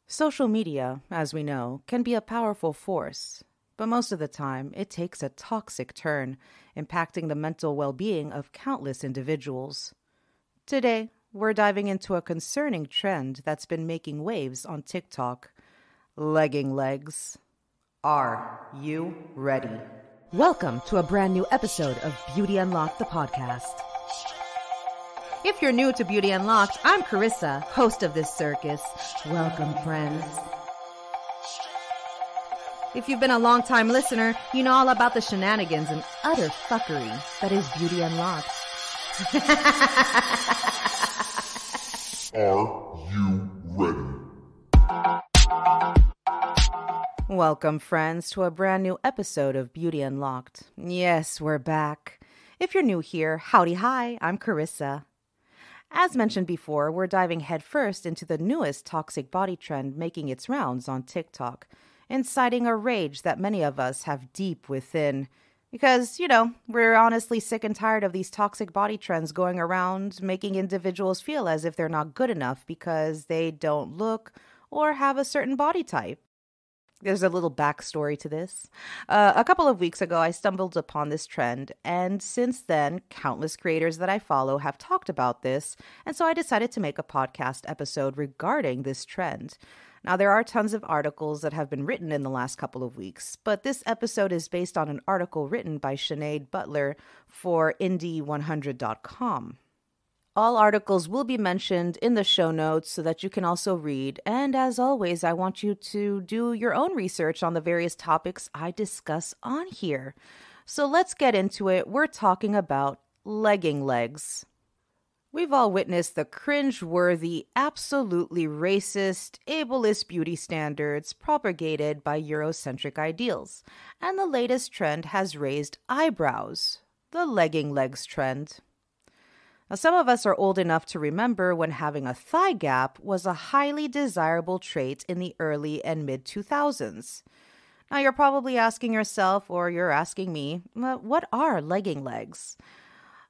Social media, as we know, can be a powerful force, but most of the time it takes a toxic turn, impacting the mental well being of countless individuals. Today, we're diving into a concerning trend that's been making waves on TikTok: legging legs. Are you ready? Welcome to a brand new episode of Beauty Unlocked, the podcast. If you're new to Beauty Unlocked, I'm Carissa, host of this circus. Welcome, friends. If you've been a long-time listener, you know all about the shenanigans and utter fuckery that is Beauty Unlocked. Are you ready? Welcome, friends, to a brand new episode of Beauty Unlocked. Yes, we're back. If you're new here, howdy hi, I'm Carissa. As mentioned before, we're diving headfirst into the newest toxic body trend making its rounds on TikTok, inciting a rage that many of us have deep within. Because, we're honestly sick and tired of these toxic body trends going around, making individuals feel as if they're not good enough because they don't look or have a certain body type. There's a little backstory to this. A couple of weeks ago, I stumbled upon this trend, and since then, countless creators that I follow have talked about this, and so I decided to make a podcast episode regarding this trend. Now, there are tons of articles that have been written in the last couple of weeks, but this episode is based on an article written by Sinead Butler for Indie100.com. All articles will be mentioned in the show notes so that you can also read. And as always, I want you to do your own research on the various topics I discuss on here. So let's get into it. We're talking about legging legs. We've all witnessed the cringe-worthy, absolutely racist, ableist beauty standards propagated by Eurocentric ideals. And the latest trend has raised eyebrows: the legging legs trend. Now, some of us are old enough to remember when having a thigh gap was a highly desirable trait in the early and mid-2000s. Now, you're probably asking yourself, or you're asking me, what are legging legs?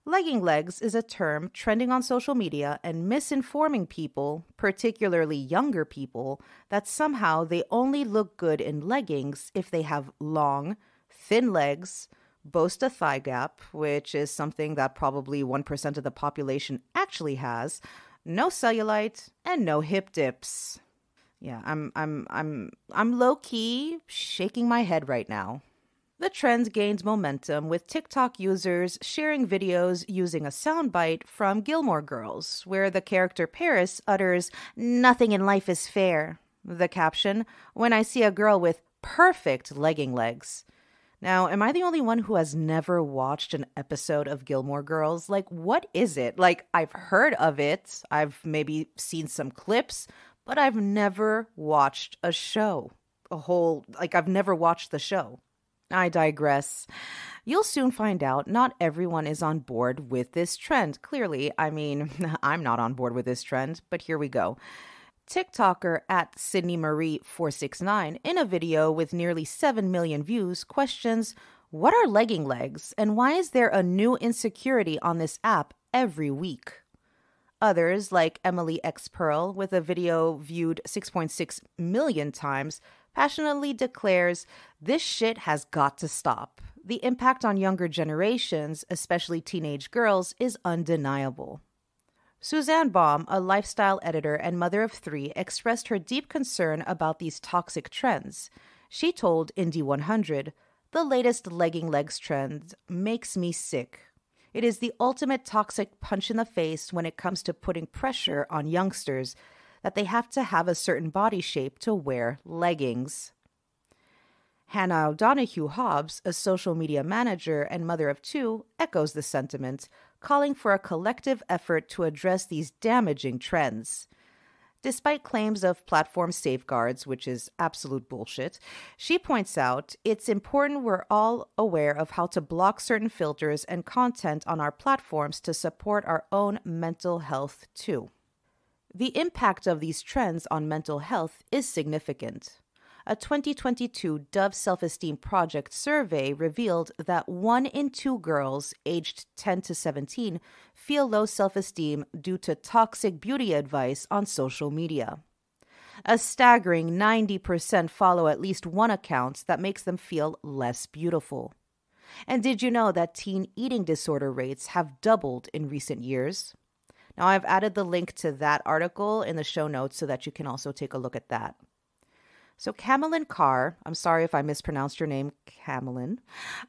Legging legs is a term trending on social media and misinforming people, particularly younger people, that somehow they only look good in leggings if they have long, thin legs, boast a thigh gap, which is something that probably 1% of the population actually has, no cellulite, and no hip dips. Yeah, I'm low key shaking my head right now. The trend gained momentum with TikTok users sharing videos using a soundbite from Gilmore Girls, where the character Paris utters, "Nothing in life is fair." The caption, "When I see a girl with perfect legging legs." Now, am I the only one who has never watched an episode of Gilmore Girls? What is it? I've heard of it. I've maybe seen some clips, but I've never watched a show. I've never watched the show. I digress. You'll soon find out not everyone is on board with this trend. Clearly, I'm not on board with this trend, but here we go. TikToker at Sydney Marie 469, in a video with nearly 7 million views, questions, what are legging legs and why is there a new insecurity on this app every week? Others, like Emily X Pearl, with a video viewed 6.6 million times, passionately declares, this shit has got to stop. The impact on younger generations, especially teenage girls, is undeniable. Suzanne Baum, a lifestyle editor and mother of 3, expressed her deep concern about these toxic trends. She told Indie 100, the latest legging legs trend makes me sick. It is the ultimate toxic punch in the face when it comes to putting pressure on youngsters that they have to have a certain body shape to wear leggings. Hannah O'Donoghue Hobbs, a social media manager and mother of 2, echoes the sentiment, calling for a collective effort to address these damaging trends. Despite claims of platform safeguards, which is absolute bullshit, she points out it's important we're all aware of how to block certain filters and content on our platforms to support our own mental health too. The impact of these trends on mental health is significant. A 2022 Dove Self-Esteem Project survey revealed that 1 in 2 girls aged 10 to 17 feel low self-esteem due to toxic beauty advice on social media. A staggering 90% follow at least one account that makes them feel less beautiful. And did you know that teen eating disorder rates have doubled in recent years? Now, I've added the link to that article in the show notes so that you can also take a look at that. So Camelin Carr, I'm sorry if I mispronounced your name, Camelin,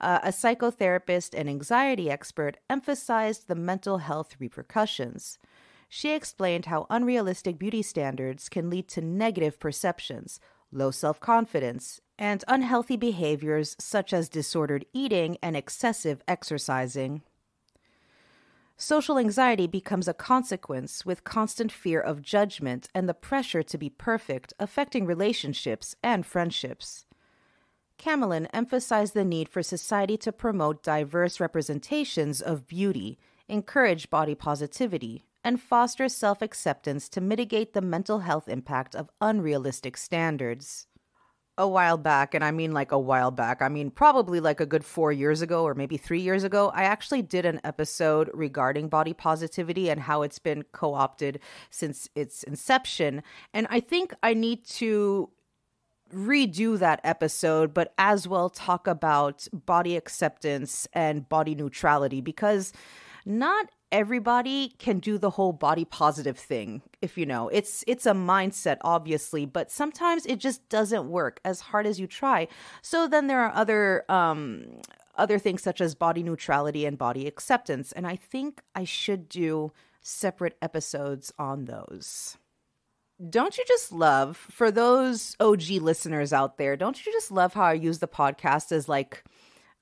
a psychotherapist and anxiety expert, emphasized the mental health repercussions. She explained how unrealistic beauty standards can lead to negative perceptions, low self-confidence, and unhealthy behaviors such as disordered eating and excessive exercising. Social anxiety becomes a consequence with constant fear of judgment and the pressure to be perfect, affecting relationships and friendships. Camelin emphasized the need for society to promote diverse representations of beauty, encourage body positivity, and foster self-acceptance to mitigate the mental health impact of unrealistic standards. A while back, and I mean like a while back, I mean probably like a good 4 years ago or maybe 3 years ago, I actually did an episode regarding body positivity and how it's been co-opted since its inception. And I think I need to redo that episode, but as well talk about body acceptance and body neutrality, because not everybody can do the whole body positive thing. If you know, it's a mindset, obviously, but sometimes it just doesn't work as hard as you try. So then there are other things such as body neutrality and body acceptance. And I think I should do separate episodes on those. Don't you just love, for those OG listeners out there, don't you just love how I use the podcast as like,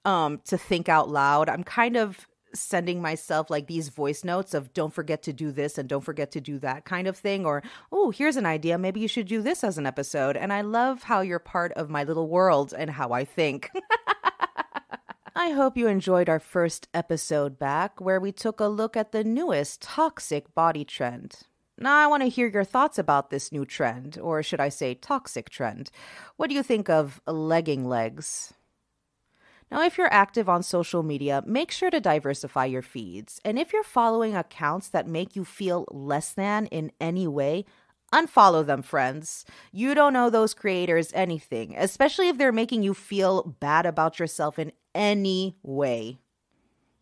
to think out loud? I'm kind of sending myself like these voice notes of don't forget to do this and don't forget to do that kind of thing. Or, oh, here's an idea. Maybe you should do this as an episode. And I love how you're part of my little world and how I think. I hope you enjoyed our first episode back where we took a look at the newest toxic body trend. Now, I want to hear your thoughts about this new trend, or should I say toxic trend. What do you think of legging legs? Now, if you're active on social media, make sure to diversify your feeds. And if you're following accounts that make you feel less than in any way, unfollow them, friends. You don't owe those creators anything, especially if they're making you feel bad about yourself in any way.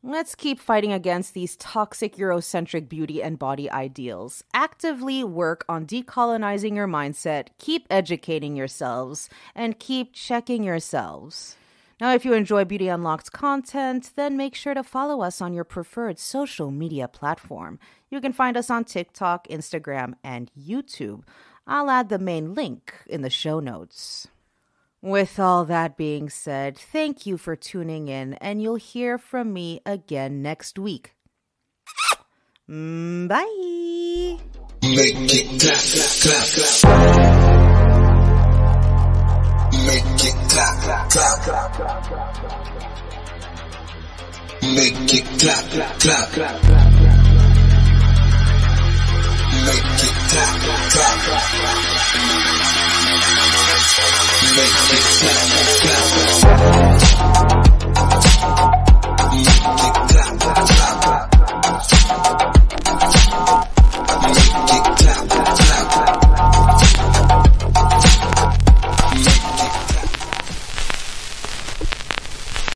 Let's keep fighting against these toxic Eurocentric beauty and body ideals. Actively work on decolonizing your mindset, keep educating yourselves, and keep checking yourselves. Now, if you enjoy Beauty Unlocked's content, then make sure to follow us on your preferred social media platform. You can find us on TikTok, Instagram, and YouTube. I'll add the main link in the show notes. With all that being said, thank you for tuning in, and you'll hear from me again next week. Bye! Make it clap, clap, clap. Make it clap, clap, clap. Make it clap, clap. Make it clap, clap. Make it clap, clap.